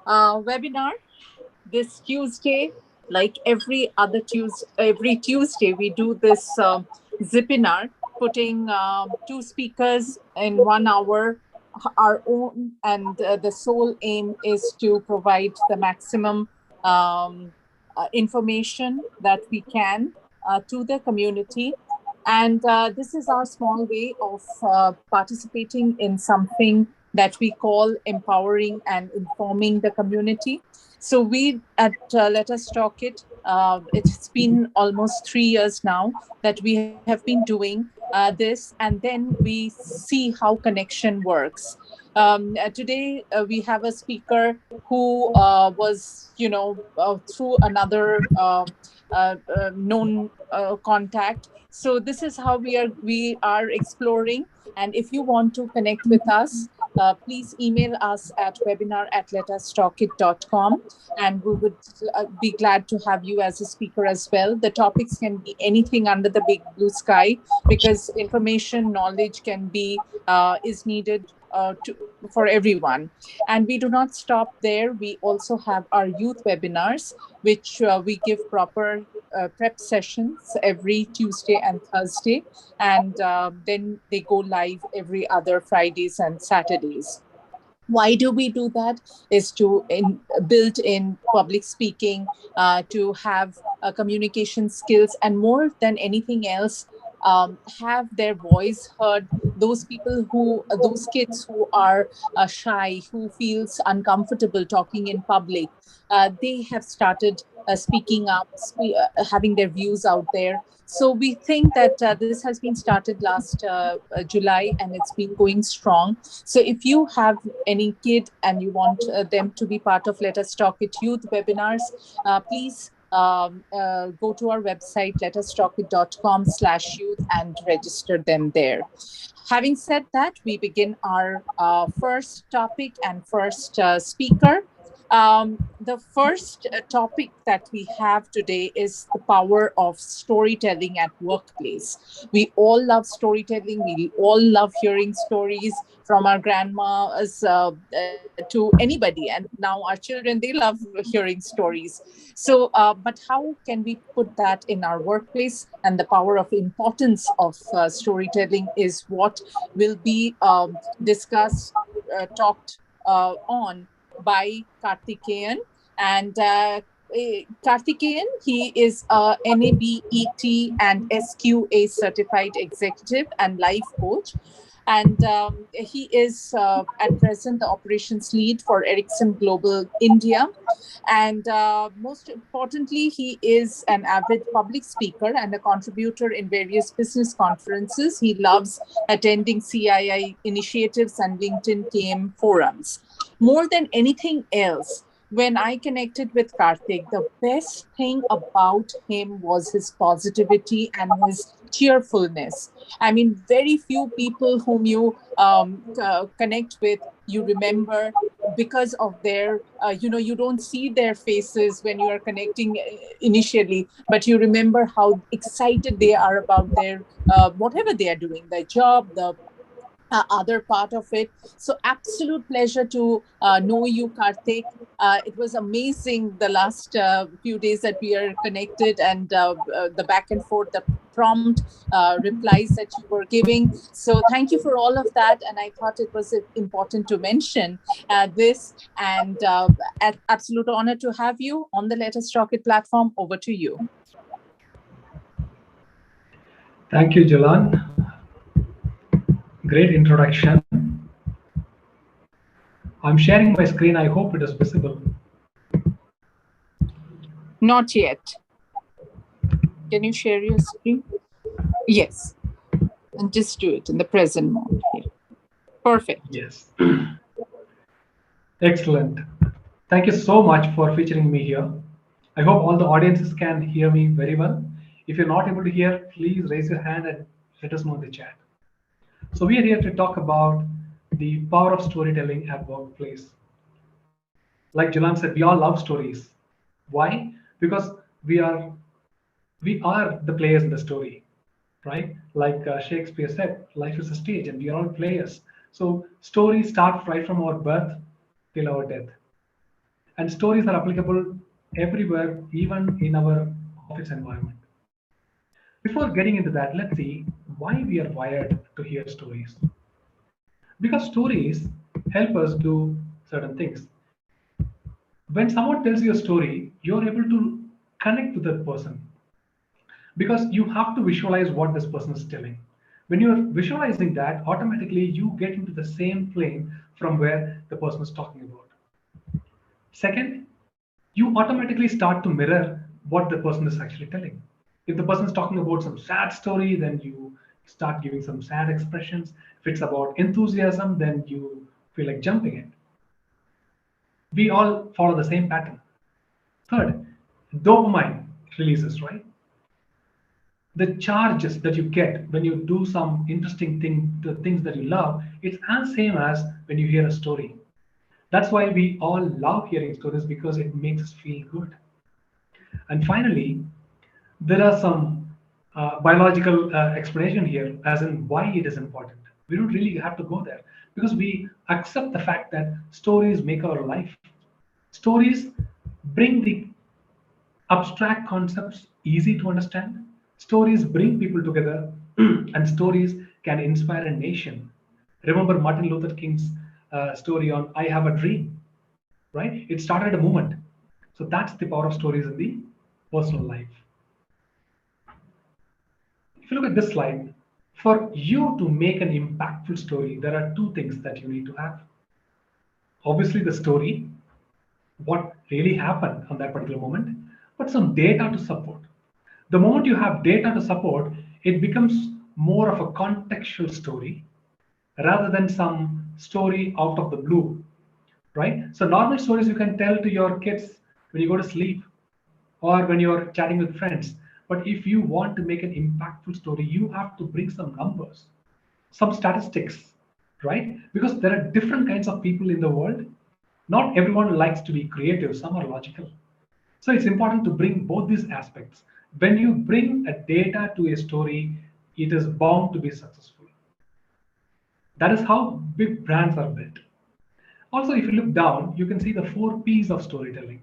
webinar this Tuesday. Like every Tuesday, we do this ZIPINAR, putting two speakers in 1 hour, our own, and the sole aim is to provide the maximum information that we can to the community. And this is our small way of participating in something that we call empowering and informing the community. So we at Let Us Talk It, it's been almost 3 years now that we have been doing this, and then we see how connection works. Today we have a speaker who was, through another known contact. So this is how we are exploring. And if you want to connect with us, please email us at webinar@letustalkit.com, and we would be glad to have you as a speaker as well. The topics can be anything under the big blue sky, because information, knowledge is needed for everyone. And we do not stop there. We also have our youth webinars, which we give proper prep sessions every Tuesday and Thursday, and then they go live every other Fridays and Saturdays. Why do we do that? Is to build in public speaking, to have communication skills, and more than anything else, have their voice heard. Those kids who are shy, who feels uncomfortable talking in public, they have started speaking up, having their views out there. So we think that this has been started last July, and it's been going strong. So if you have any kid and you want them to be part of Let Us Talk It Youth webinars, please go to our website, letustalkit.com/youth, and register them there. Having said that, we begin our first topic and first speaker. The first topic that we have today is the power of storytelling at workplace. We all love storytelling. We all love hearing stories from our grandmas to anybody. And now our children, they love hearing stories. So, but how can we put that in our workplace? And the power of importance of storytelling is what will be discussed, talked on by Karthikeyan. And Karthikeyan, he is a NABET and SQA certified executive and life coach. And he is at present the operations lead for Ericsson Global India. And most importantly, he is an avid public speaker and a contributor in various business conferences. He loves attending CII initiatives and LinkedIn KM forums. More than anything else, when I connected with Karthik, the best thing about him was his positivity and his cheerfulness. I mean, very few people whom you connect with, you remember because of their, you don't see their faces when you are connecting initially, but you remember how excited they are about their, whatever they are doing, their job, the other part of it. So absolute pleasure to know you, Karthik. It was amazing the last few days that we are connected, and the back and forth, the prompt replies that you were giving. So thank you for all of that. And I thought it was important to mention this. And absolute honor to have you on the Let Us Talk It platform. Over to you. Thank you, Jalan. Great introduction. I'm sharing my screen. I hope it is visible. Not yet. Can you share your screen? Yes. And just do it in the present mode here. Perfect. Yes. Excellent. Thank you so much for featuring me here. I hope all the audiences can hear me very well. If you're not able to hear, please raise your hand and let us know in the chat. So we are here to talk about the power of storytelling at workplace. Like Jalan said, we all love stories. Why? Because we are the players in the story, right? Like Shakespeare said, life is a stage and we are all players. So stories start right from our birth till our death. And stories are applicable everywhere, even in our office environment. Before getting into that, let's see why we are wired to hear stories. Because stories help us do certain things. When someone tells you a story, you're able to connect with that person because you have to visualize what this person is telling. When you're visualizing that, automatically you get into the same plane from where the person is talking about. Second, you automatically start to mirror what the person is actually telling. If the person is talking about some sad story, then you start giving some sad expressions. If it's about enthusiasm, then you feel like jumping in. We all follow the same pattern. Third, dopamine releases, right? The charges that you get when you do some interesting thing, the things that you love, it's as same as when you hear a story. That's why we all love hearing stories because it makes us feel good. And finally, there are some biological explanation here as in why it is important. We don't really have to go there because we accept the fact that stories make our life. Stories bring the abstract concepts easy to understand. Stories bring people together, and stories can inspire a nation. Remember Martin Luther King's story on I Have a Dream, right? It started a movement. So that's the power of stories in the personal life. If you look at this slide, for you to make an impactful story, there are two things that you need to have. Obviously, the story, what really happened on that particular moment, but some data to support. The moment you have data to support, it becomes more of a contextual story rather than some story out of the blue, right? So normal stories you can tell to your kids when you go to sleep or when you're chatting with friends. But if you want to make an impactful story, you have to bring some numbers, some statistics, right? Because there are different kinds of people in the world. Not everyone likes to be creative, some are logical. So it's important to bring both these aspects. When you bring a data to a story, it is bound to be successful. That is how big brands are built. Also, if you look down, you can see the 4 P's of storytelling.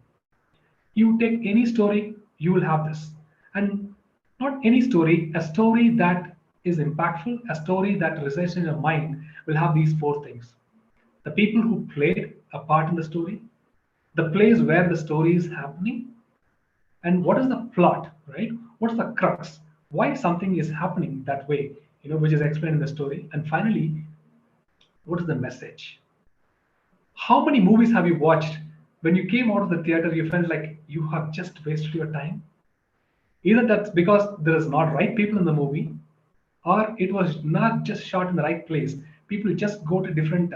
You take any story, you will have this. And not any story, a story that is impactful, a story that resides in your mind will have these 4 things. The people who played a part in the story, the place where the story is happening, and what is the plot, right? What's the crux? Why something is happening that way, which is explained in the story. And finally, what is the message? How many movies have you watched when you came out of the theater, you felt like you have just wasted your time? Either that's because there is not right people in the movie, or it was not just shot in the right place. People just go to different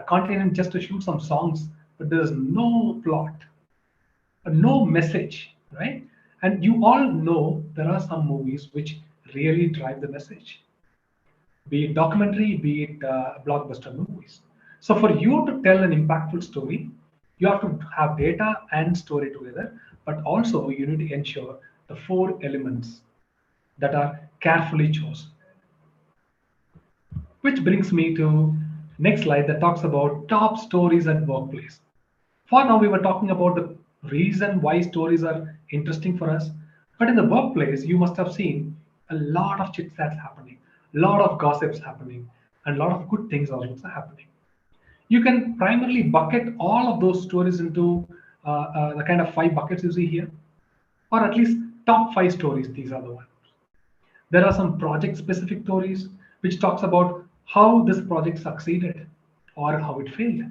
continent just to shoot some songs, but there is no plot, no message, right? And you all know there are some movies which really drive the message, be it documentary, be it blockbuster movies. So for you to tell an impactful story, you have to have data and story together, but also you need to ensure the 4 elements that are carefully chosen. Which brings me to next slide that talks about top stories at workplace. For now, we were talking about the reason why stories are interesting for us. But in the workplace, you must have seen a lot of chit chats happening, a lot of gossips happening, and a lot of good things are also happening. You can primarily bucket all of those stories into the kind of 5 buckets you see here, or at least top 5 stories. These are the ones. There are some project specific stories which talks about how this project succeeded or how it failed.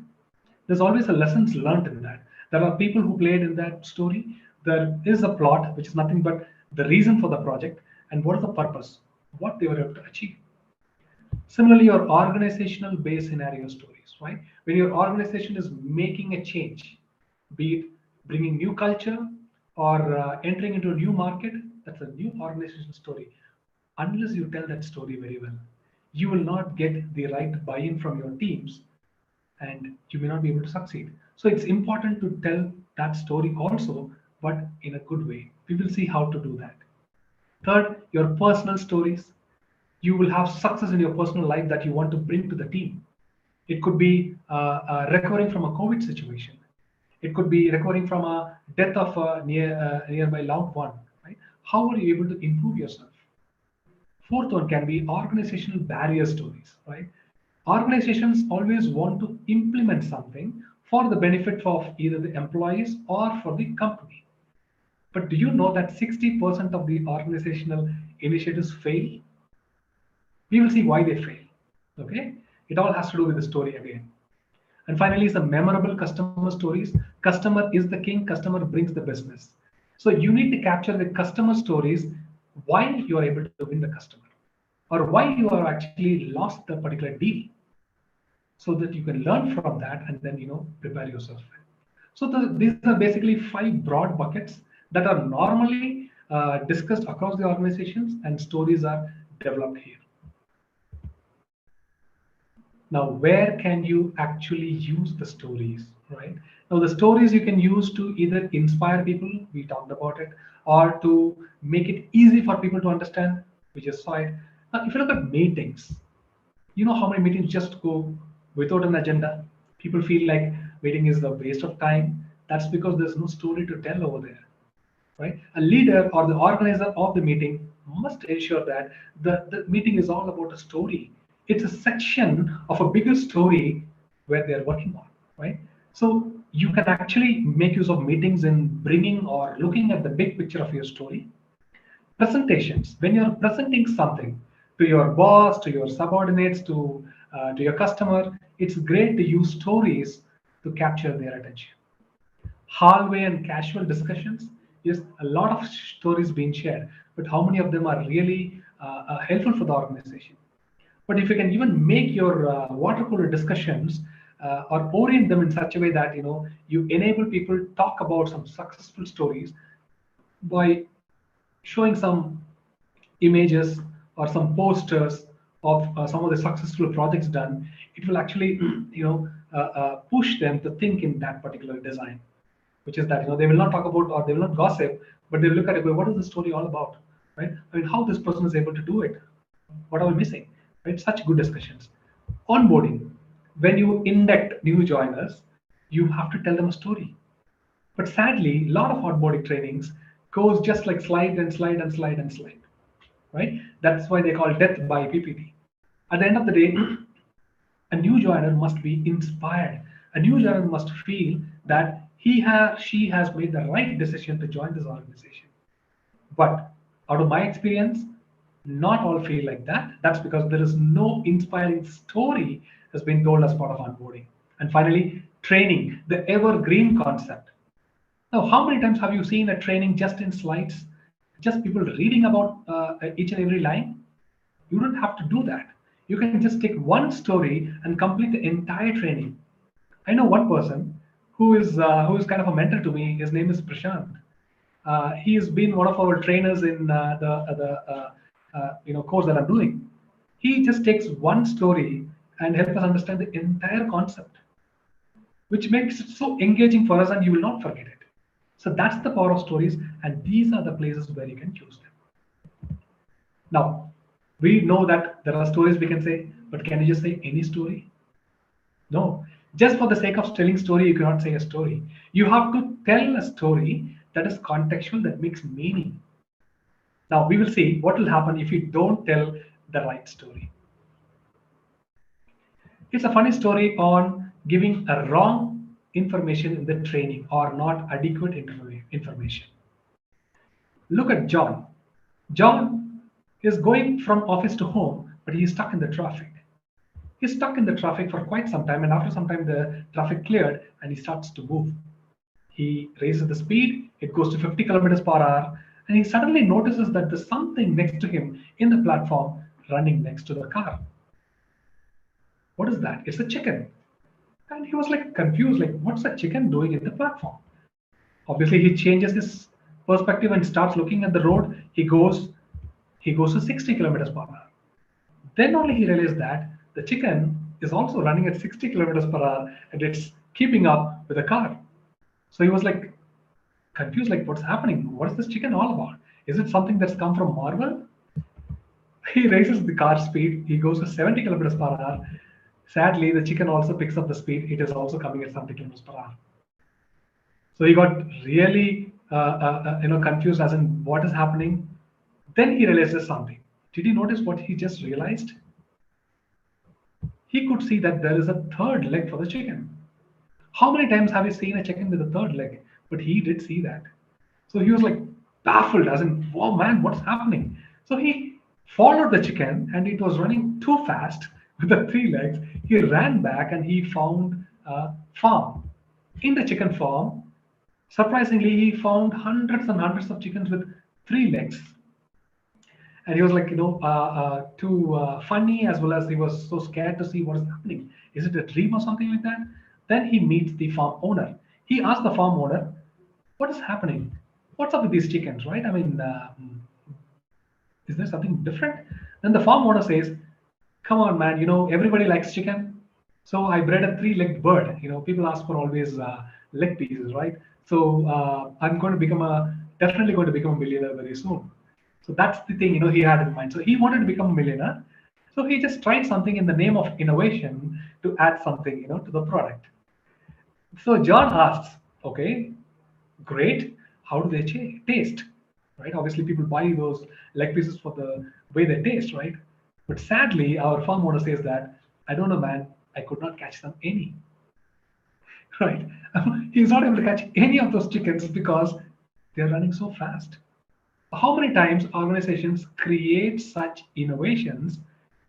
There's always a lessons learned in that. There are people who played in that story. There is a plot which is nothing but the reason for the project and what is the purpose, what they were able to achieve. Similarly, your organizational based scenario stories, right? When your organization is making a change, be it bringing new culture or entering into a new market, that's a new organization story. Unless you tell that story very well, you will not get the right buy in from your teams and you may not be able to succeed. So it's important to tell that story also, but in a good way. We will see how to do that. Third, your personal stories. You will have success in your personal life that you want to bring to the team. It could be recovering from a COVID situation. It could be recovering from a death of a nearby loved one, right? How are you able to improve yourself? Fourth one can be organizational barrier stories, right? Organizations always want to implement something for the benefit of either the employees or for the company. But do you know that 60% of the organizational initiatives fail? We will see why they fail. Okay? It all has to do with the story again. And finally, some memorable customer stories. Customer is the king, customer brings the business. So you need to capture the customer stories why you are able to win the customer or why you are actually lost the particular deal so that you can learn from that and then prepare yourself. So these are basically 5 broad buckets that are normally discussed across the organizations and stories are developed here. Now, where can you actually use the stories, right? Now, the stories you can use to either inspire people, we talked about it, or to make it easy for people to understand, we just saw it. Now, if you look at meetings, you know how many meetings just go without an agenda? People feel like meeting is a waste of time. That's because there's no story to tell over there, right? A leader or the organizer of the meeting must ensure that the meeting is all about a story. It's a section of a bigger story where they're working on, right? So you can actually make use of meetings in bringing or looking at the big picture of your story. Presentations, when you're presenting something to your boss, to your subordinates, to your customer, it's great to use stories to capture their attention. Hallway and casual discussions, yes, a lot of stories being shared, but how many of them are really helpful for the organization? But if you can even make your water cooler discussions or orient them in such a way that you enable people to talk about some successful stories by showing some images or some posters of some of the successful projects done, it will actually push them to think in that particular design, which is that they will not talk about or they will not gossip, but they will look at it. Well, what is the story all about, right? I mean, how this person is able to do it? What are we missing? Right? Such good discussions. Onboarding. When you induct new joiners, you have to tell them a story. But sadly, a lot of onboarding trainings goes just like slide and slide and slide and slide, right? That's why they call death by PPT. At the end of the day, a new joiner must be inspired. A new joiner must feel that she has made the right decision to join this organization. But out of my experience, not all feel like that. That's because there is no inspiring story has been told as part of onboarding. And finally, training, the evergreen concept. Now, how many times have you seen a training just in slides, just people reading about each and every line? You don't have to do that. You can just take one story and complete the entire training. I know one person who is kind of a mentor to me. His name is Prashant. He has been one of our trainers in the course that I'm doing. He just takes one story and helps us understand the entire concept, which makes it so engaging for us, and you will not forget it. So that's the power of stories, and these are the places where you can use them. Now, we know that there are stories we can say, but can you just say any story? No. Just for the sake of telling story, you cannot say a story. You have to tell a story that is contextual, that makes meaning. Now, we will see what will happen if you don't tell the right story. It's a funny story on giving a wrong information in the training or not adequate information. Look at John. John is going from office to home, but he's stuck in the traffic. He's stuck in the traffic for quite some time, and after some time, the traffic cleared and he starts to move. He raises the speed, it goes to 50 kilometers per hour, and he suddenly notices that there's something next to him in the platform running next to the car. What is that? It's a chicken. And he was like confused, like, what's a chicken doing in the platform? Obviously, he changes his perspective and starts looking at the road. He goes to 60 kilometers per hour. Then only he realized that the chicken is also running at 60 kilometers per hour and it's keeping up with the car. So he was like confused, like, what's happening? What is this chicken all about? Is it something that's come from Marvel? He raises the car speed. He goes to 70 kilometers per hour. Sadly, the chicken also picks up the speed. It is also coming at 70 kilometers per hour. So he got really confused as in what is happening. Then he realizes something. Did you notice what he just realized? He could see that there is a third leg for the chicken. How many times have you seen a chicken with a third leg? But he did see that. So he was like baffled, as in, wow, man, what's happening? So he followed the chicken and it was running too fast with the three legs. He ran back and he found a farm. In the chicken farm, surprisingly, he found hundreds and hundreds of chickens with three legs. And he was like, too funny, as well as he was so scared to see what is happening. Is it a dream or something like that? Then he meets the farm owner. He asked the farm owner, what is happening? What's up with these chickens, right? I mean, is there something different? Then the farm owner says, come on, man, everybody likes chicken. So I bred a three-legged bird. People ask for always leg pieces, right? So I'm going to definitely going to become a millionaire very soon. So that's the thing, he had in mind. So he wanted to become a millionaire. So he just tried something in the name of innovation to add something, to the product. So John asks, okay, great. How do they taste? Right? Obviously, people buy those leg pieces for the way they taste, right? But sadly, our farm owner says that, I don't know, man, I could not catch them any. Right? He's not able to catch any of those chickens because they're running so fast. How many times organizations create such innovations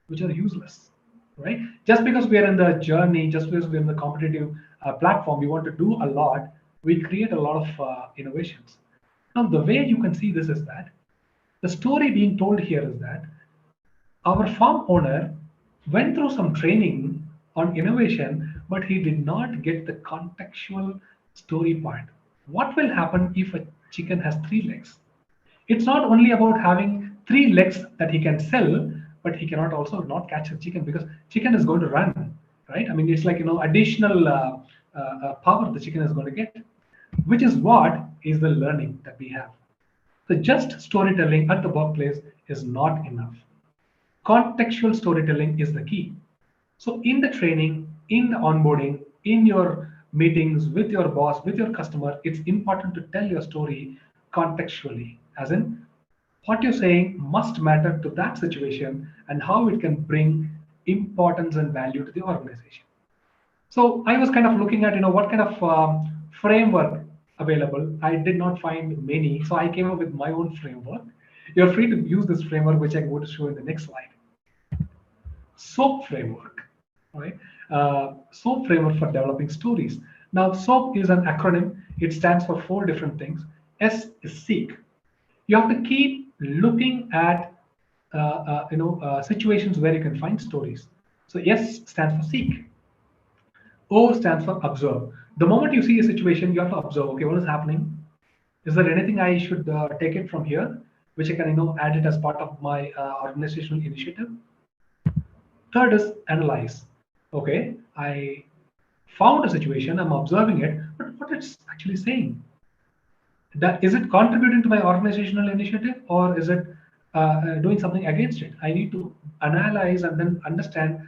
which are useless, right? Just because we are in the journey, just because we're in the competitive platform, we want to do a lot, we create a lot of innovations. Now, the way you can see this is that the story being told here is that our farm owner went through some training on innovation, but he did not get the contextual story part. What will happen if a chicken has three legs? It's not only about having three legs that he can sell, but he cannot also not catch a chicken because chicken is going to run, right? I mean, it's like additional power the chicken is going to get, which is what is the learning that we have. So just storytelling at the workplace is not enough. Contextual storytelling is the key. So in the training, in the onboarding, in your meetings with your boss, with your customer, it's important to tell your story contextually, as in what you're saying must matter to that situation and how it can bring importance and value to the organization. So I was kind of looking at, what kind of framework available. I did not find many, so I came up with my own framework. You're free to use this framework, which I'm going to show in the next slide. SOAP framework, right? SOAP framework for developing stories. Now, SOAP is an acronym. It stands for four different things. S is seek. You have to keep looking at situations where you can find stories. So S stands for seek. O stands for observe. The moment you see a situation, you have to observe. Okay, what is happening? Is there anything I should take it from here, which I can add it as part of my organizational initiative? Third is analyze. Okay, I found a situation, I'm observing it, but what it's actually saying. That is it contributing to my organizational initiative or is it doing something against it? I need to analyze and then understand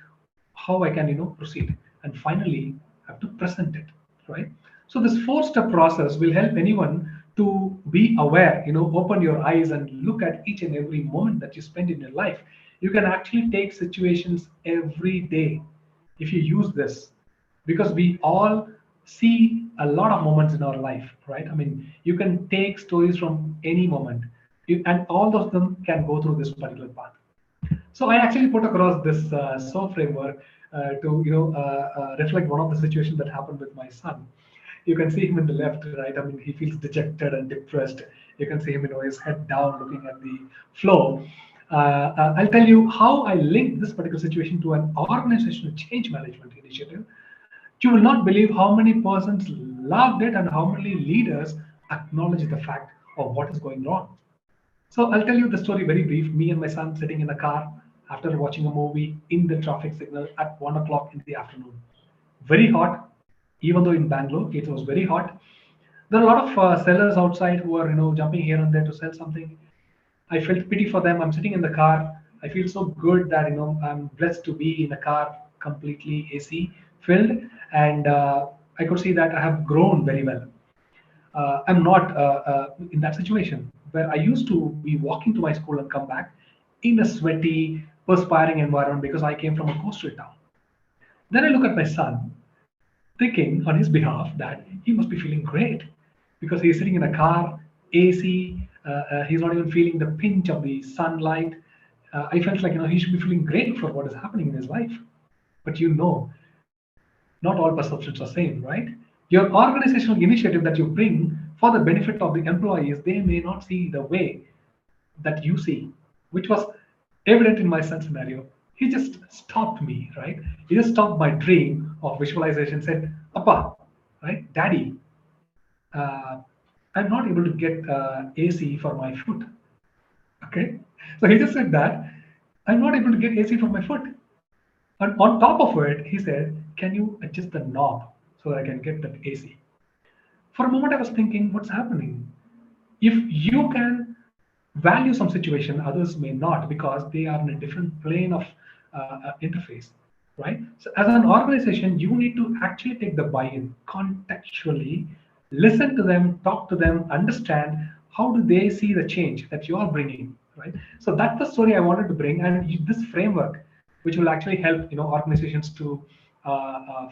how I can proceed. And finally, I have to present it, right? So this four-step process will help anyone to be aware, open your eyes and look at each and every moment that you spend in your life. You can actually take situations every day if you use this, because we all see a lot of moments in our life, right? I mean, you can take stories from any moment, and all of them can go through this particular path. So I actually put across this SOAP framework to reflect one of the situations that happened with my son. You can see him in the left, right? I mean, he feels dejected and depressed. You can see him, his head down, looking at the floor. I'll tell you how I linked this particular situation to an organizational change management initiative. You will not believe how many persons loved it and how many leaders acknowledge the fact of what is going wrong. So I'll tell you the story very brief. Me and my son sitting in a car after watching a movie in the traffic signal at 1 o'clock in the afternoon. Very hot, even though in Bangalore it was very hot. There are a lot of sellers outside who are jumping here and there to sell something. I felt pity for them. I'm sitting in the car. I feel so good that I'm blessed to be in a car completely AC filled, and I could see that I have grown very well. I'm not in that situation where I used to be walking to my school and come back in a sweaty, perspiring environment because I came from a coastal town. Then I look at my son, thinking on his behalf that he must be feeling great because he's sitting in a car, AC. He's not even feeling the pinch of the sunlight. I felt like he should be feeling great for what is happening in his life. But not all perceptions are same, right? Your organizational initiative that you bring for the benefit of the employees, they may not see the way that you see, which was evident in my son's scenario. He just stopped me, right? He just stopped my dream of visualization, said, Appa, right? Daddy, uh, I'm not able to get AC for my foot. Okay. So he just said that I'm not able to get AC for my foot. And on top of it, he said, can you adjust the knob so that I can get that AC? For a moment, I was thinking, what's happening? If you can value some situation, others may not because they are in a different plane of interface, right? So as an organization, you need to actually take the buy-in contextually, listen to them, talk to them, understand how do they see the change that you are bringing, right? So that's the story I wanted to bring, and this framework, which will actually help organizations to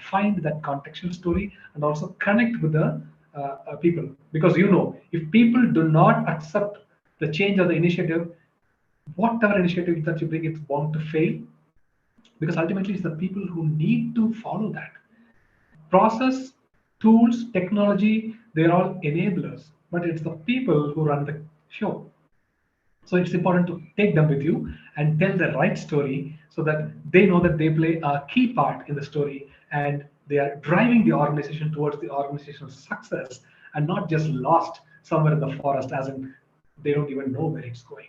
find that contextual story and also connect with the people, because if people do not accept the change or the initiative, whatever initiative that you bring, it's bound to fail, because ultimately it's the people who need to follow that process. Tools, technology, they're all enablers, but it's the people who run the show. So it's important to take them with you and tell the right story so that they know that they play a key part in the story and they are driving the organization towards the organizational success and not just lost somewhere in the forest, as in they don't even know where it's going.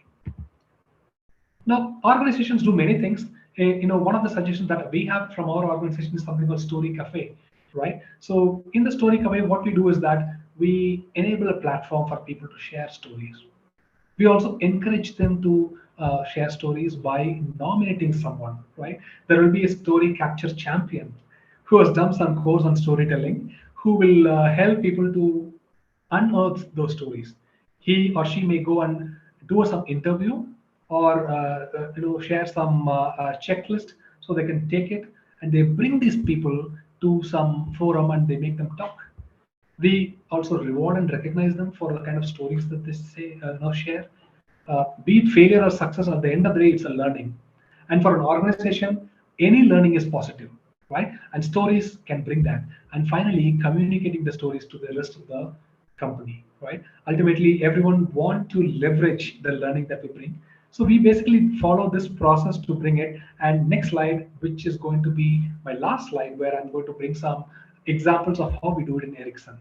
Now, organizations do many things. One of the suggestions that we have from our organization is something called Story Cafe, right? So in the Story Cafe, what we do is that we enable a platform for people to share stories. We also encourage them to share stories by nominating someone, right? There will be a story capture champion who has done some course on storytelling, who will help people to unearth those stories. He or she may go and do some interview or share some checklist so they can take it and they bring these people to some forum and they make them talk. We also reward and recognize them for the kind of stories that they say now share. Be it failure or success, at the end of the day, it's a learning. And for an organization, any learning is positive, right? And stories can bring that. And finally, communicating the stories to the rest of the company, right? Ultimately, everyone want to leverage the learning that we bring. So we basically follow this process to bring it. And next slide, which is going to be my last slide, where I'm going to bring some examples of how we do it in Ericsson.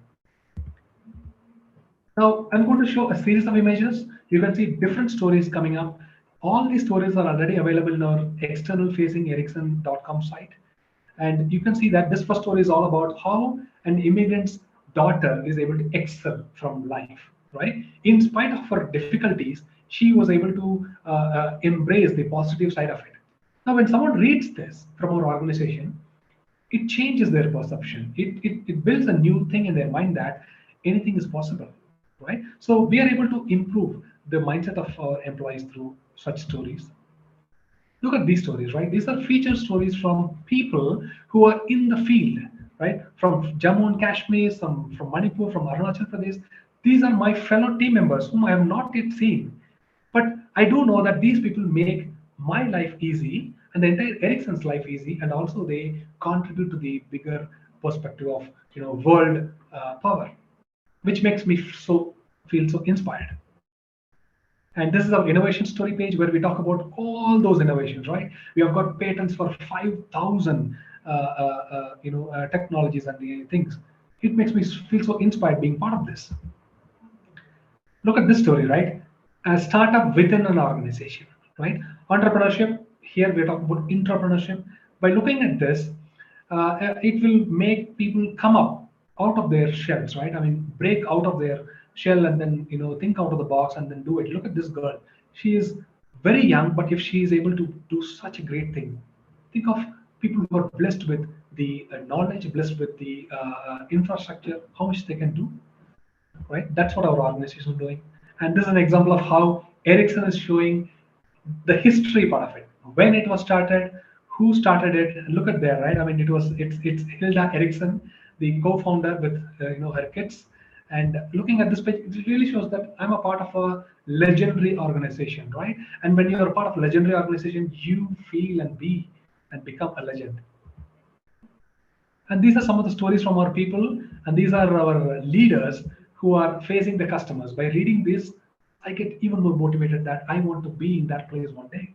Now, I'm going to show a series of images. You can see different stories coming up. All these stories are already available in our external facing Ericsson.com site. And you can see that this first story is all about how an immigrant's daughter is able to excel from life, right? In spite of her difficulties, she was able to embrace the positive side of it. Now, when someone reads this from our organization, it changes their perception. It builds a new thing in their mind that anything is possible, right? So we are able to improve the mindset of our employees through such stories. Look at these stories, right? These are featured stories from people who are in the field, right? From Jammu and Kashmir, some from Manipur, from Arunachal Pradesh. These are my fellow team members whom I have not yet seen. But I do know that these people make my life easy and the entire Ericsson's life easy, and also they contribute to the bigger perspective of world power, which makes me feel so inspired. And this is our innovation story page where we talk about all those innovations, right? We have got patents for 5,000 technologies and the things. It makes me feel so inspired being part of this. Look at this story, right? A startup within an organization, right? Entrepreneurship, here we're talking about entrepreneurship. By looking at this, it will make people come up out of their shells, right? I mean, break out of their shell and then, think out of the box and then do it. Look at this girl. She is very young, but if she is able to do such a great thing, think of people who are blessed with the knowledge, blessed with the infrastructure, how much they can do. right? That's what our organization is doing. And this is an example of how Ericsson is showing the history part of it, when it was started, who started it. Look at there, right? I mean, it's Hilda Ericsson, the co-founder with her kids. And looking at this page, it really shows that I'm a part of a legendary organization, right? And when you're a part of a legendary organization, you feel and be and become a legend. And these are some of the stories from our people, and these are our leaders who are facing the customers. By reading this, I get even more motivated that I want to be in that place one day.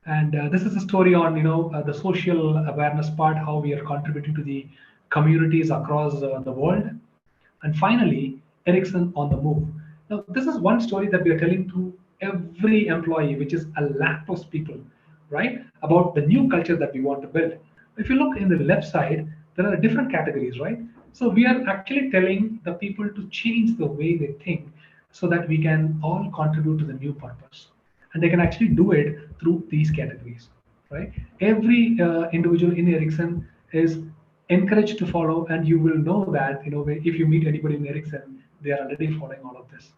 And this is a story on the social awareness part, how we are contributing to the communities across the world. And finally, Ericsson on the move. Now, this is one story that we are telling to every employee, which is a lakh plus people, right? About the new culture that we want to build. If you look in the left side, there are different categories, right? So we are actually telling the people to change the way they think so that we can all contribute to the new purpose. And they can actually do it through these categories, right? Every individual in Ericsson is encouraged to follow, and you will know that if you meet anybody in Ericsson, they are already following all of this.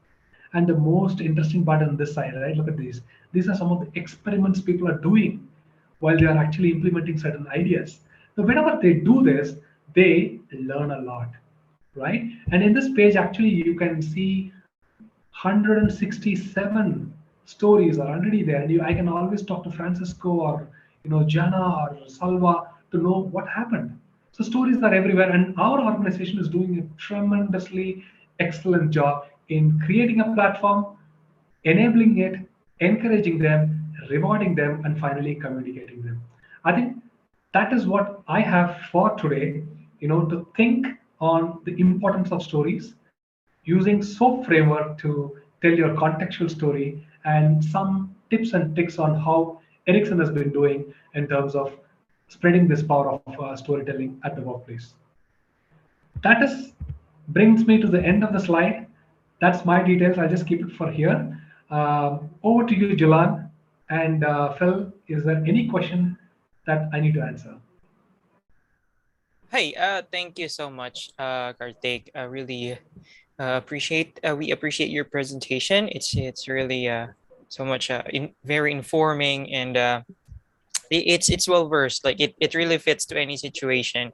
And the most interesting part on this side, right? Look at these. These are some of the experiments people are doing while they are actually implementing certain ideas. So whenever they do this, they learn a lot, right? And in this page, actually, you can see 167 stories are already there. And I can always talk to Francisco or Jana or Salva to know what happened. So stories are everywhere, and our organization is doing a tremendously excellent job in creating a platform, enabling it, encouraging them, rewarding them, and finally communicating them. I think that is what I have for today, to think on the importance of stories, using SOAP framework to tell your contextual story, and some tips and tricks on how Ericsson has been doing in terms of spreading this power of storytelling at the workplace. That is brings me to the end of the slide. That's my details. I'll just keep it for here. Over to you, Jalan. And Phil, is there any question that I need to answer? Hey, thank you so much, Karthik. I really appreciate we appreciate your presentation. It's really so much very informing, and it's well versed. Like it really fits to any situation.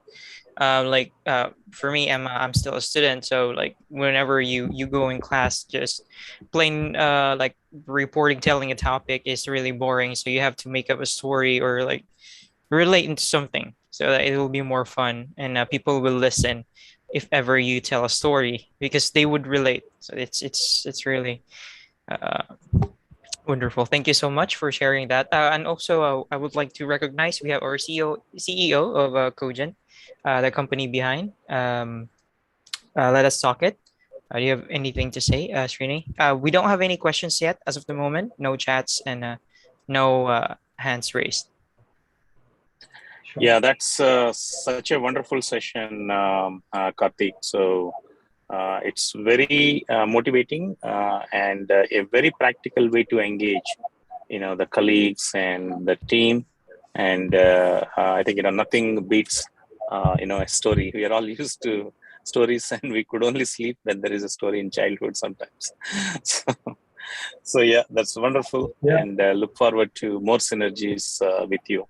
For me, I'm still a student, so like whenever you go in class, just plain like reporting, telling a topic is really boring. So you have to make up a story or like relate into something so that it will be more fun, and people will listen if ever you tell a story because they would relate. So it's really uh, wonderful. Thank you so much for sharing that. And also, I would like to recognize we have our CEO of Cogent, the company behind. Let us talk it. Do you have anything to say, Srini? We don't have any questions yet as of the moment. No chats and no hands raised. Sure. Yeah, that's such a wonderful session, Karthik. So it's very motivating and a very practical way to engage, the colleagues and the team. And I think nothing beats a story. We are all used to stories, and we could only sleep when there is a story in childhood sometimes. so, so yeah, that's wonderful, Yeah. and look forward to more synergies with you.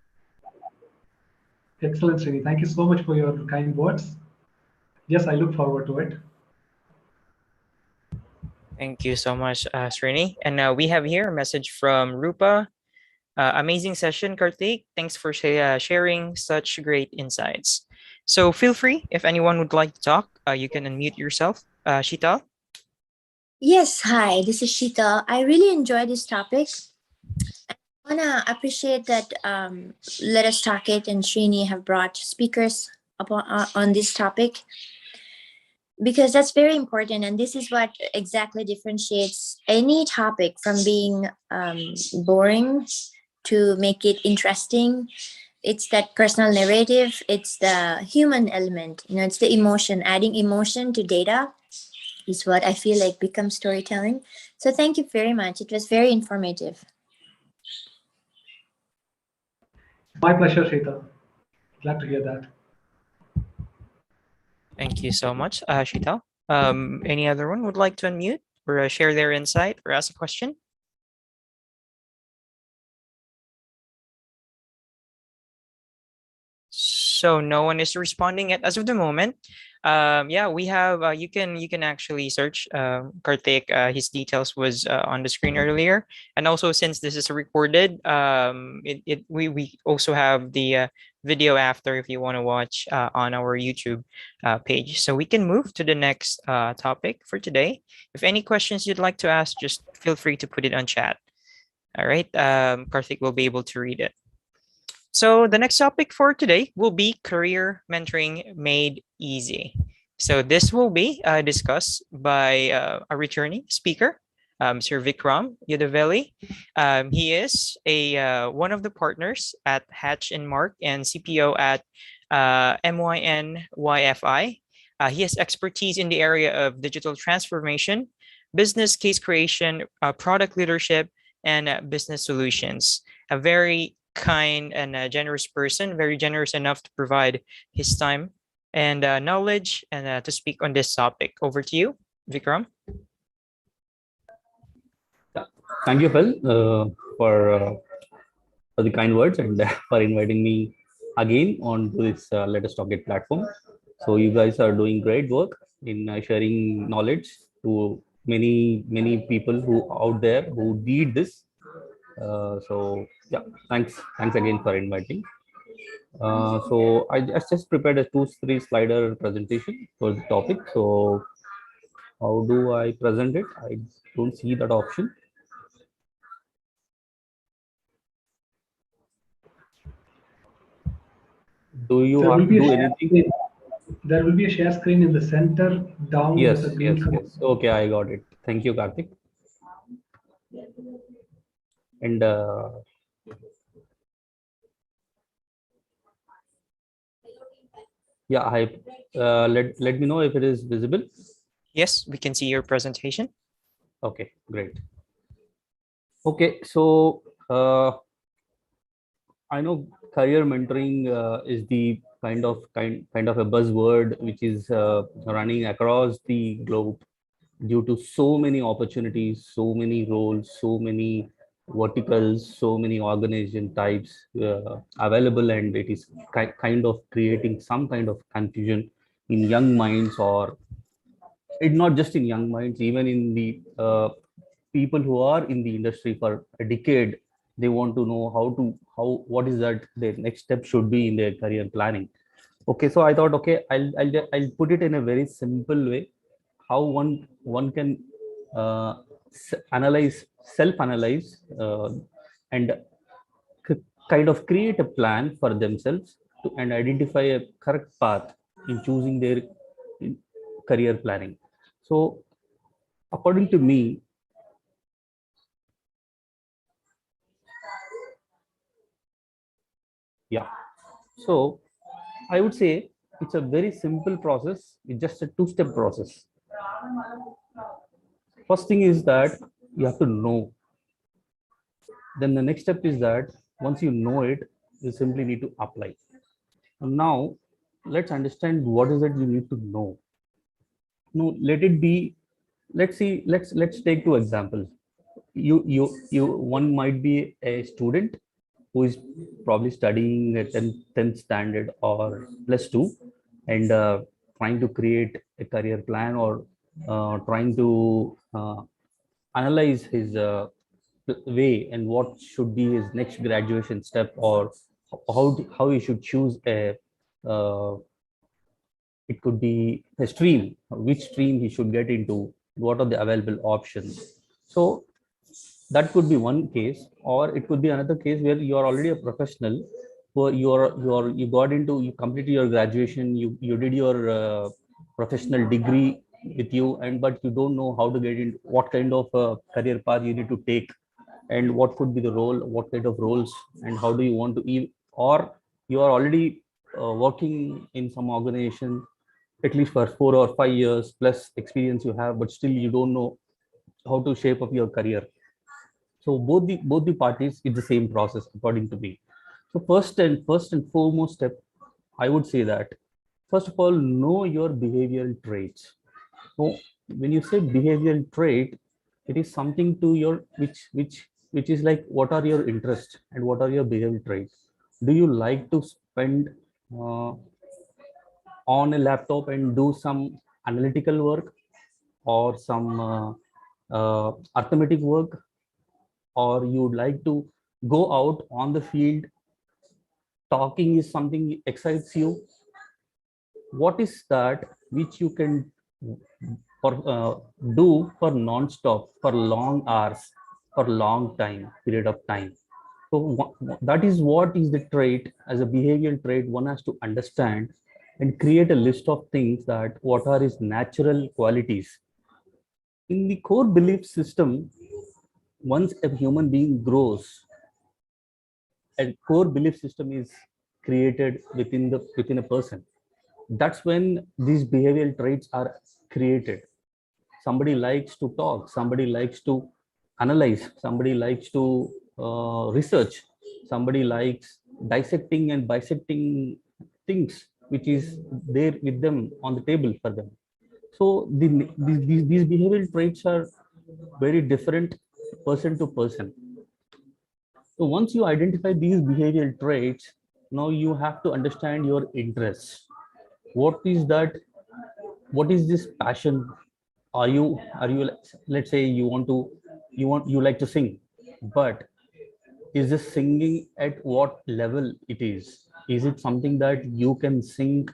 Excellent, Srini. Thank you so much for your kind words. Yes, I look forward to it. Thank you so much, Srini. And we have here a message from Rupa. Amazing session, Karthik. Thanks for sharing such great insights. So feel free, if anyone would like to talk, you can unmute yourself. Shita? Yes, hi, this is Shita. I really enjoy this topic. I wanna appreciate that Let Us Talk It and Srini have brought speakers on this topic because that's very important, and this is what exactly differentiates any topic from being boring to make it interesting. It's that personal narrative, it's the human element, it's the emotion. Adding emotion to data is what I feel like becomes storytelling. So thank you very much. It was very informative. My pleasure, Shita. Glad to hear that. Thank you so much, Shital. Any other one would like to unmute or share their insight or ask a question? So no one is responding yet as of the moment. Yeah, we have. You can actually search Karthik. His details was on the screen earlier, and also since this is recorded, we also have the video after if you want to watch on our YouTube page. So we can move to the next topic for today. If any questions you'd like to ask, just feel free to put it on chat. All right, Karthik will be able to read it. So the next topic for today will be career mentoring made easy. So this will be discussed by a returning speaker, Sir Vikram Yudavelli. He is a one of the partners at Hatch and Mark and CPO at MYNYFI. He has expertise in the area of digital transformation, business case creation, product leadership, and business solutions. A very kind and generous person, very generous enough to provide his time and knowledge and to speak on this topic. Over to you, Vikram. Thank you, Phil, for the kind words and for inviting me again onto this Let Us Talk It platform. So you guys are doing great work in sharing knowledge to many people who out there who need this. So yeah, thanks again for inviting. So I just prepared a 2-3 slider presentation for the topic. So how do I present it? I don't see that option. Do you There have will to be a do share anything? screen. There will be a share screen in the center down Yes, with a green color. Okay, I got it. Thank you, Karthik. And yeah, let me know if it is visible. Yes, we can see your presentation. Okay, great. Okay, so I know career mentoring is the kind of a buzzword which is running across the globe due to so many opportunities, so many roles, so many verticals, so many organization types available, and it is kind of creating some kind of confusion in young minds, or it not just in young minds, even in the people who are in the industry for a decade. They want to know how what is that their next step should be in their career planning. Okay, so I thought, okay, I'll put it in a very simple way, how one can analyze, self-analyze, and kind of create a plan for themselves and identify a correct path in choosing their career planning. So according to me, yeah, so I would say it's a very simple process. It's just a two-step process. First thing is that you have to know. Then the next step is that once you know it, you simply need to apply. Now, let's understand what is it you need to know. No, let it be. Let's see. Let's take two examples. You. One might be a student who is probably studying at 10th standard or +2, and trying to create a career plan, or trying to analyze his way and what should be his next graduation step, or how he should choose a it could be a stream, which stream he should get into, what are the available options. So that could be one case, or it could be another case where you are already a professional, where you got into, you completed your graduation, you did your professional degree with you, and but you don't know how to get in, what kind of career path you need to take, and what could be the role, what kind of roles, and how do you want to or you are already working in some organization at least for 4 or 5 years plus experience you have, but still you don't know how to shape up your career. So both the parties, it's the same process according to me. So first and foremost step, I would say that First of all, know your behavioral traits. So when you say behavioral trait, it is something to your which is like what are your interests and what are your behavioral traits. Do you like to spend uh, on a laptop and do some analytical work or some arithmetic work, or you would like to go out on the field? Talking is something excites you. What is that which you can for do for non-stop, for long hours, for long time period of time? So that is what is the trait. As a behavioral trait, one has to understand and create a list of things that what are his natural qualities. In the core belief system, once a human being grows, a core belief system is created within a person. That's when these behavioral traits are created. Somebody likes to talk, somebody likes to analyze, somebody likes to research, somebody likes dissecting and bisecting things which is there with them on the table for them. So these behavioral traits are very different person to person. So once you identify these behavioral traits, now you have to understand your interests. What is that? What is this passion? Are you, let's say you like to sing, but is this singing at what level it is? Is it something that you can sing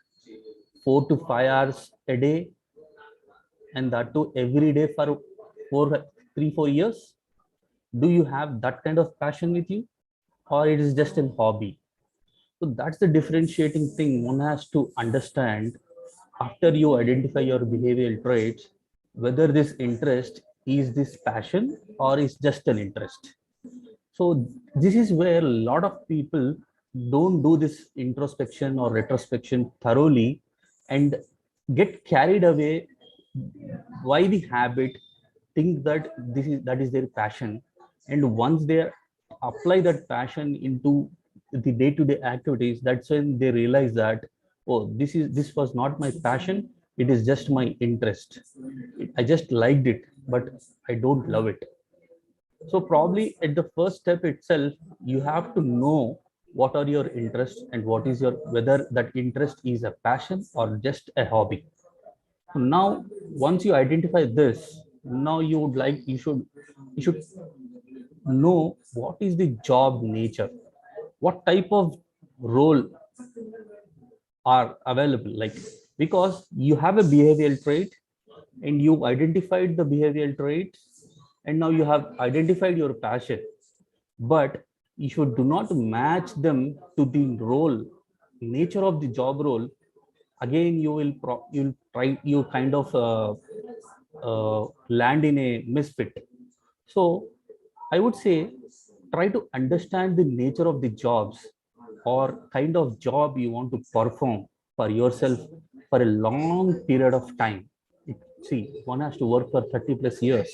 4 to 5 hours a day, and that too every day for 3 4 years? Do you have that kind of passion with you, or it is just a hobby? So that's the differentiating thing one has to understand after you identify your behavioral traits, whether this interest is this passion or is just an interest. So this is where a lot of people don't do this introspection or retrospection thoroughly and get carried away by the habit, think that that is their passion, and once they apply that passion into the day-to-day activities, that's when they realize that, oh, this was not my passion, it is just my interest. I just liked it, but I don't love it. So probably at the first step itself, you have to know what are your interests and what is your, whether that interest is a passion or just a hobby. So now once you identify this, now you should know what is the job nature, what type of role are available, like, because you have a behavioral trait and you identified the behavioral trait, and now you have identified your passion, but you should do not match them to the role, nature of the job role. Again you'll try, you kind of land in a misfit. So I would say, try to understand the nature of the jobs or kind of job you want to perform for yourself for a long period of time. See, one has to work for 30 plus years,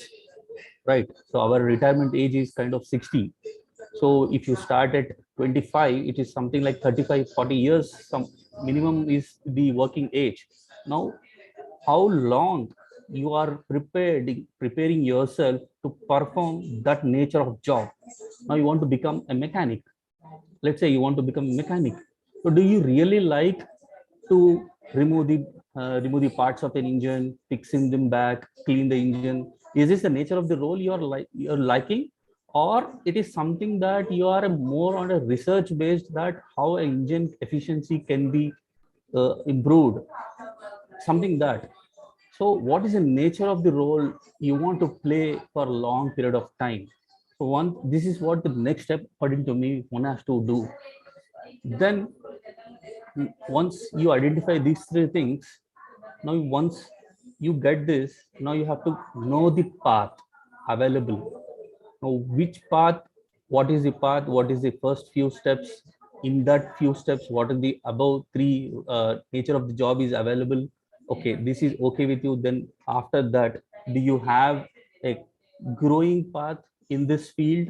right? So our retirement age is kind of 60. So if you start at 25, it is something like 35 40 years, some minimum is the working age. Now how long you are preparing yourself to perform that nature of job. Now you want to become a mechanic. Let's say you want to become a mechanic. So do you really like to remove the parts of an engine, fixing them back, clean the engine? Is this the nature of the role you're liking, or it is something that you are more on a research based, that how engine efficiency can be improved, something that. So what is the nature of the role you want to play for a long period of time? So this is what the next step according to me one has to do. Then once you identify these three things, now once you get this, now you have to know the path available. Now which path, what is the path, what is the first few steps? In that few steps, what are the above three nature of the job is available? Okay, this is okay with you. Then after that, do you have a growing path in this field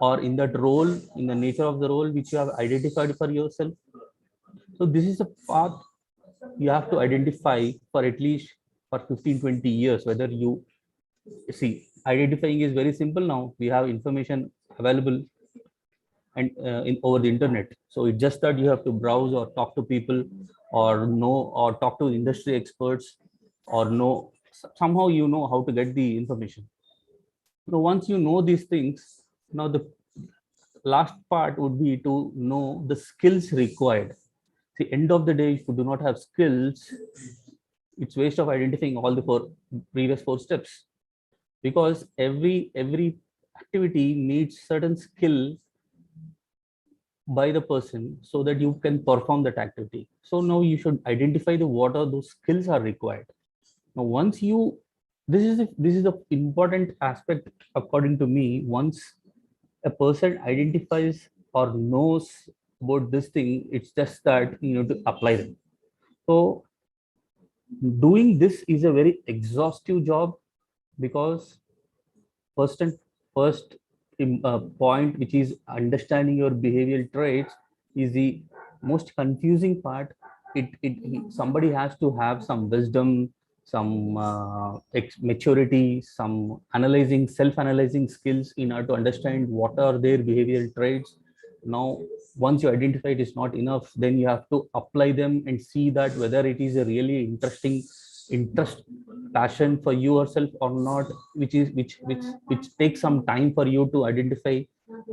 or in that role, in the nature of the role which you have identified for yourself? So this is a path you have to identify for at least for 15-20 years whether you see. Identifying is very simple now. We have information available and in over the internet. So it's just that you have to browse or talk to people or know or talk to industry experts or know somehow you know how to get the information. So once you know these things, now the last part would be to know the skills required. The end of the day, if you do not have skills, it's waste of identifying all the previous four steps, because every activity needs certain skill by the person so that you can perform that activity. So now you should identify the what are those skills are required. Now once you, this is the important aspect according to me. Once a person identifies or knows about this thing, it's just that you know to apply them. So doing this is a very exhaustive job, because first and first point, which is understanding your behavioral traits, is the most confusing part. Somebody has to have some wisdom, some maturity, some analyzing, self-analyzing skills in order to understand what are their behavioral traits. Now once you identify it is not enough, then you have to apply them and see that whether it is a really interesting interest, passion for yourself or not, which takes some time for you to identify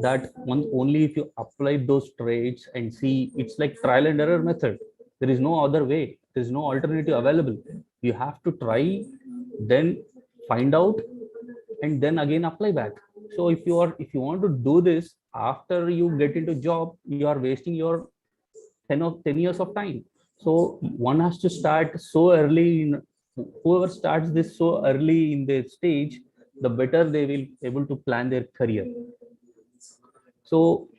that one. Only if you apply those traits and see, it's like trial and error method. There is no other way, there is no alternative available. You have to try, then find out, and then again apply back. So if you want to do this after you get into job, you are wasting your 10 years of time. So one has to start so early in, whoever starts this so early in their stage, the better they will able to plan their career. So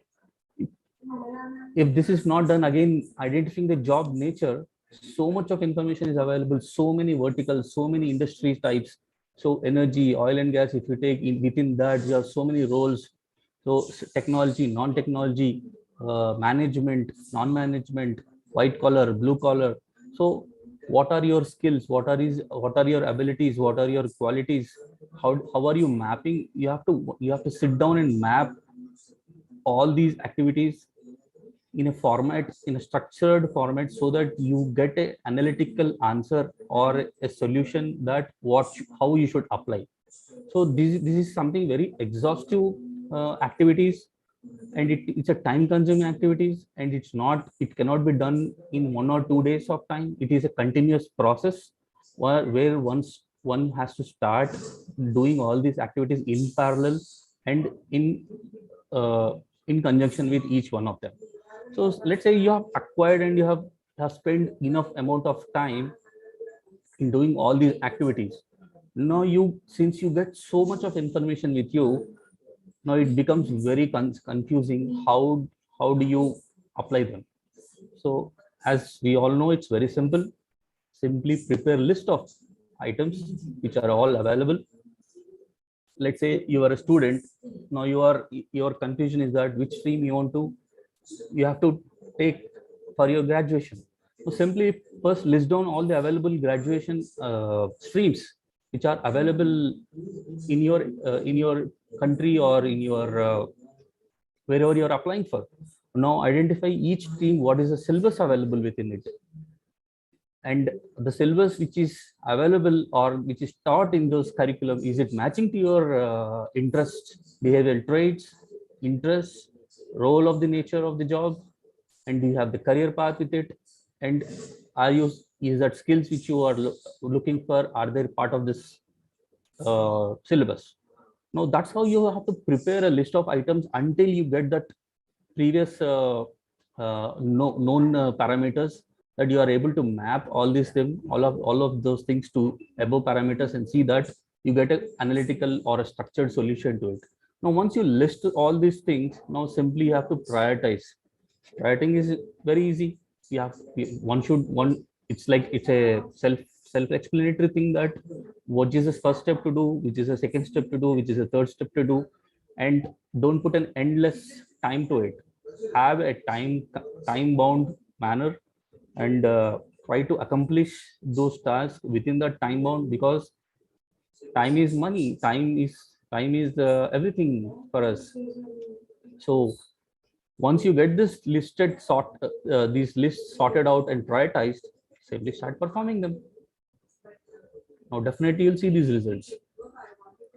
if this is not done, again identifying the job nature, so much of information is available, so many verticals, so many industry types. So energy, oil and gas, if you take in within that, you have so many roles. So technology, non-technology, management, non-management, white collar, blue collar. So what are your skills, what are your abilities, what are your qualities, how are you mapping? You have to sit down and map all these activities in a format, in a structured format, so that you get a analytical answer or a solution that how you should apply. So this is something very exhaustive activities, and it's a time consuming activities, and it cannot be done in 1 or 2 days of time. It is a continuous process where once one has to start doing all these activities in parallel and uh, in conjunction with each one of them. So let's say you have acquired and you have spent enough amount of time in doing all these activities. Now since you get so much of information with you, now it becomes very confusing. How do you apply them? So as we all know, it's very simple. Simply prepare a list of items which are all available. Let's say you are a student. Now your confusion is that which stream you have to take for your graduation. So simply first list down all the available graduation streams which are available in your country or in your wherever you are applying for. Now identify each stream, what is the syllabus available within it, and the syllabus which is available or which is taught in those curriculum, is it matching to your interest, behavioral traits, interests, role of the nature of the job, and do you have the career path with it, and is that skills which you are looking for, are they part of this syllabus? Now that's how you have to prepare a list of items until you get that previous known parameters, that you are able to map all of those things to above parameters and see that you get an analytical or a structured solution to it. Now once you list all these things, now simply you have to prioritize. Writing is very easy. You have one it's like it's a self-explanatory thing, that what is the first step to do, which is the second step to do, which is the third step to do, and don't put an endless time to it. Have a time bound manner, and try to accomplish those tasks within the time bound, because time is money, time is everything for us. So once you get this these lists sorted out and prioritized, simply start performing them. Now definitely you'll see these results.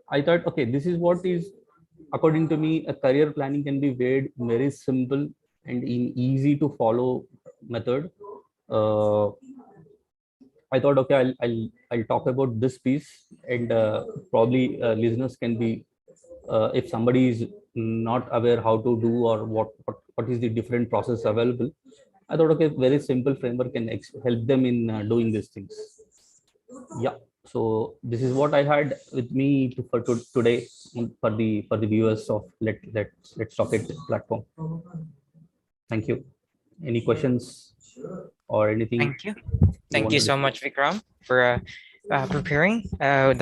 I thought, okay, this is what is, according to me, a career planning can be very simple and in easy to follow method. uh, I thought, okay, I'll talk about this piece, and probably listeners can be, if somebody is not aware how to do, or what is the different process available. I thought, okay, very simple framework can help them in doing these things. Yeah. So this is what I had with me today, for the viewers of Let's Talk It platform. Thank you. Any questions or anything Thank you. you Thank want you to so discuss? much, Vikram, for preparing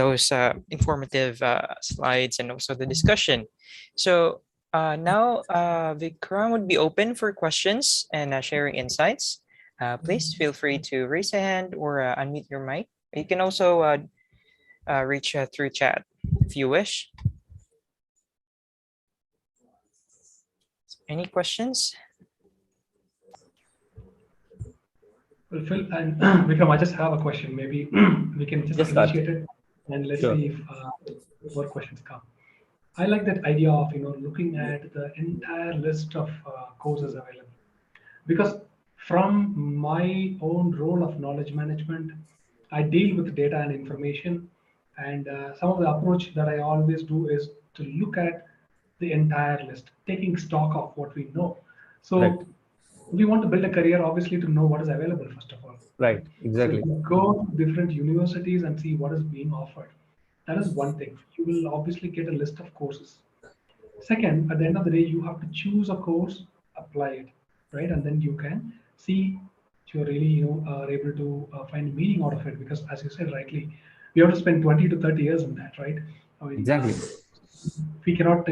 those informative slides and also the discussion. So now Vikram would be open for questions and sharing insights. Please feel free to raise a hand or unmute your mic. You can also reach through chat if you wish. Any questions? Well, Phil and Vikram, I just have a question. Maybe we can just Just start. initiate it, and let's Sure. see if more questions come. I like that idea of looking at the entire list of courses available, because from my own role of knowledge management, I deal with data and information, and some of the approach that I always do is to look at the entire list, taking stock of what we know. Right. So we want to build a career, obviously, to know what is available first of all, Right. right? So Exactly. you go to different universities and see what is being offered. That is one thing. You will obviously get a list of courses. Second, at the end of the day, you have to choose a course, apply it, right? And then you can see if you're really, are able to find meaning out of it. Because as you said rightly, we have to spend 20 to 30 years in that, right? I mean, Exactly. we cannot,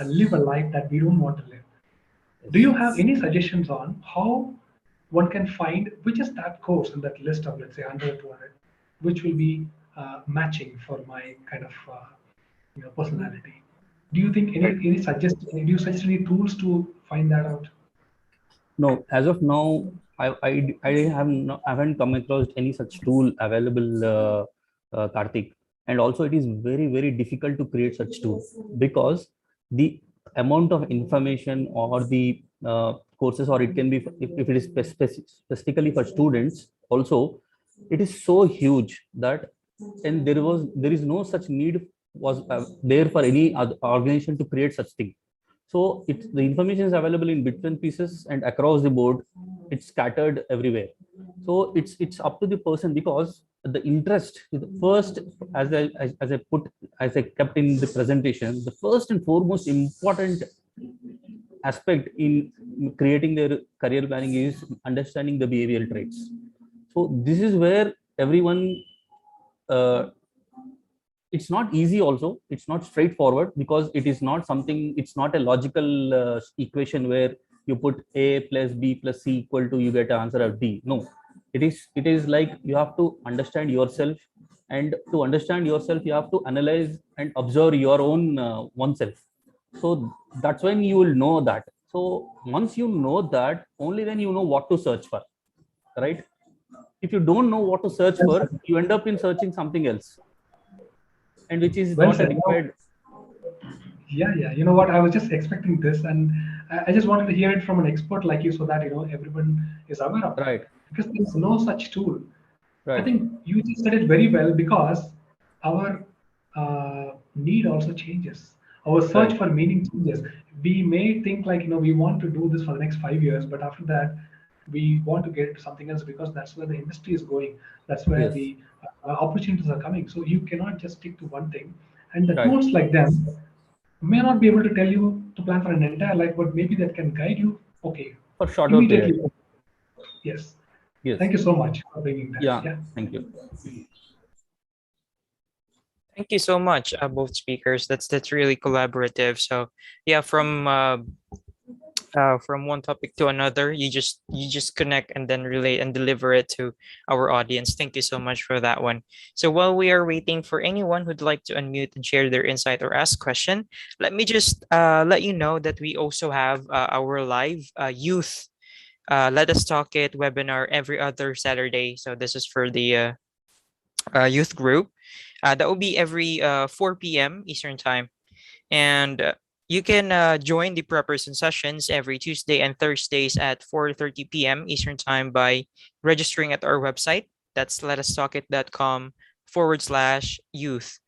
live a life that we don't want to live. Do you have any suggestions on how one can find which is that course in that list of, let's say, 100, 200, which will be matching for my kind of personality? Do you think Right. do you suggest any tools to find that out? No, as of now, I haven't come across any such tool available, Karthik. And also, it is very difficult to create such tool, because the amount of information, or the courses, or it can be, if it is specifically for students also, it is so huge that, and there is no such need was there for any other organization to create such thing. So it's, the information is available in bits and pieces and across the board. It's scattered everywhere. So it's up to the person, because the interest is the first, as I kept in the presentation, the first and foremost important aspect in creating their career planning is understanding the behavioral traits. So this is where everyone, uh, it's not easy also, it's not straightforward, because it is not something, it's not a logical equation where you put a plus b plus c equal to, you get an answer of d. No, it is like, you have to understand yourself, and to understand yourself you have to analyze and observe your own oneself. So that's when you will know that. So once you know that, only then you know what to search for, right? If you don't know what to search Well for, said. you end up in searching something else, and which is Well not a said. required. Yeah, yeah. You know what? I was just expecting this, and I just wanted to hear it from an expert like you, so that everyone is aware of that. Right. Because there's no such tool. I Right. think you just said it very well, because our need also changes. Our search Right. for meaning changes. We may think like, we want to do this for the next 5 years, but after that, we want to get into something else, because that's where the industry is going. That's where Yes. the opportunities are coming. So you cannot just stick to one thing. And the Right. tools like them may not be able to tell you to plan for an entire life, but maybe that can guide you. Okay, For shorter period. immediately. Yes. Yes. Thank you so much for bringing that. Yeah. Yeah. Thank you. Thank you so much, both speakers. That's really collaborative. So yeah, from from one topic to another. You just connect and then relate and deliver it to our audience. Thank you so much for that one. So while we are waiting for anyone who'd like to unmute and share their insight or ask question, let me just let you know that we also have our live youth Let Us Talk It webinar every other Saturday. So this is for the youth group. That will be every 4 p.m. Eastern Time. And you can join the preparation sessions every Tuesday and Thursdays at 4:30 p.m. Eastern Time by registering at our website. That's letustalkit.com/youth.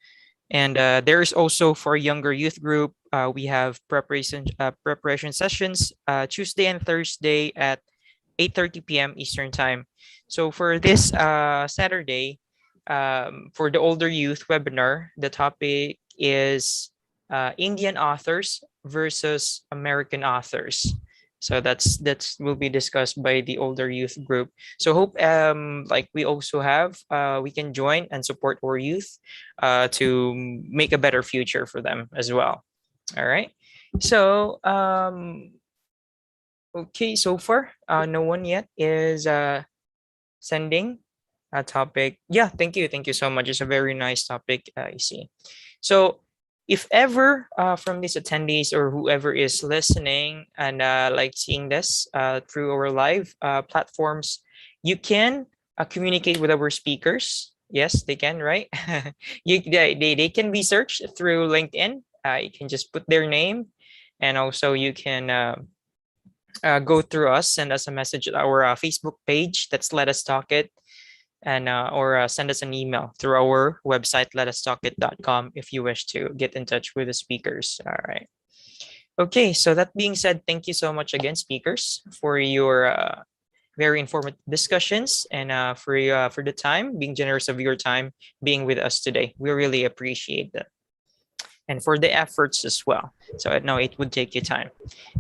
And there is also for younger youth group, we have preparation sessions Tuesday and Thursday at 8:30 p.m. Eastern Time. So for this Saturday, for the older youth webinar, the topic is Indian authors versus American authors. So that's will be discussed by the older youth group. So hope like we also have we can join and support our youth to make a better future for them as well. All right. So okay, so far no one yet is sending a topic. Yeah, thank you so much. It's a very nice topic, I see. So if ever from these attendees or whoever is listening and like seeing this through our live platforms, you can communicate with our speakers. Yes, they can, right? They can be searched through LinkedIn. You can just put their name, and also you can go through us, send us a message at our Facebook page. That's Let Us Talk It, and or send us an email through our website letustalkit.com if you wish to get in touch with the speakers. All right. Okay, so that being said, thank you so much again, speakers, for your very informative discussions and for the time, being generous of your time, being with us today. We really appreciate that, and for the efforts as well. So I know it would take you time.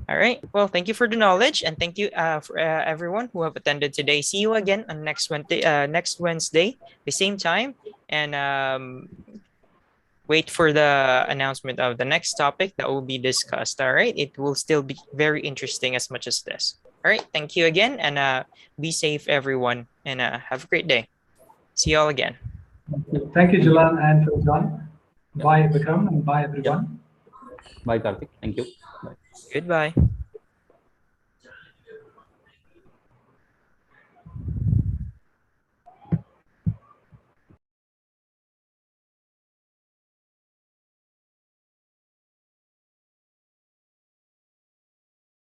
All right. Well, thank you for the knowledge, and thank you for everyone who have attended today. See you again on next Wednesday, the same time, and wait for the announcement of the next topic that will be discussed. All right. It will still be very interesting as much as this. All right. Thank you again, and be safe, everyone, and have a great day. See you all again. Thank you, Julan and Faizan. Bye, Vikram, and bye, everyone. Bye, Karthik. Thank you. Bye. Goodbye.